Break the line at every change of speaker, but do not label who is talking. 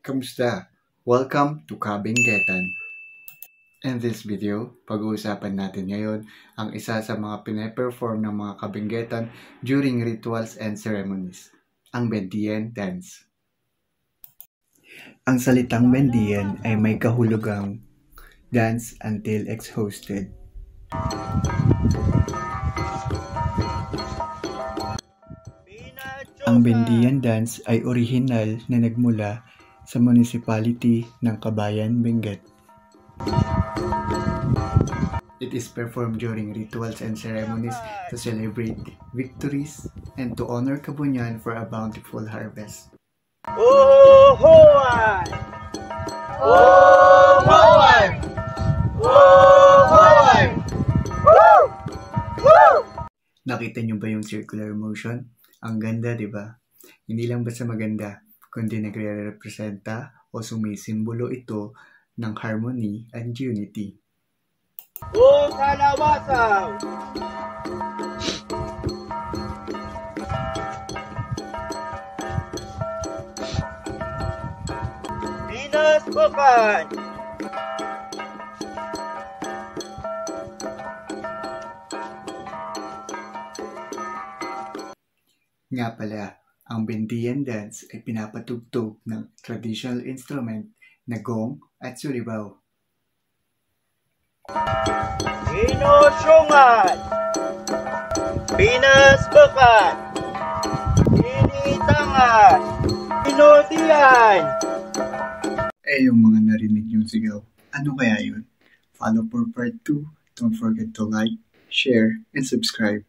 Kamusta? Welcome to Kabinggetan. In this video, pag-uusapan natin ngayon ang isa sa mga pine-perform ng mga kabinggetan during rituals and ceremonies, ang Bendian Dance. Ang salitang Bendian ay may kahulugang dance until exhausted. Ang Bendian Dance ay orihinal na nagmula sa municipality ng Kabayan, Benguet. It is performed during rituals and ceremonies to celebrate victories and to honor Kabunyan for a bountiful harvest.
Oh-hoy! Oh-hoy! Oh-hoy! Woo! Woo!
Nakita niyo ba yung circular motion? Ang ganda, di ba? Hindi lang basta maganda, kundi nagre-representa o sumisimbolo ito ng harmony and unity.
Oh, kalawasaw! Pinas Bukan!
Nga pala, ang Bendian Dance ay pinapatugtog ng traditional instrument na gong at suribaw.
Inusyungan! Pinas Bukan! Initangan! Inutian!
Yung mga narinig yung sigaw, ano kaya yun? Follow for part 2. Don't forget to like, share, and subscribe.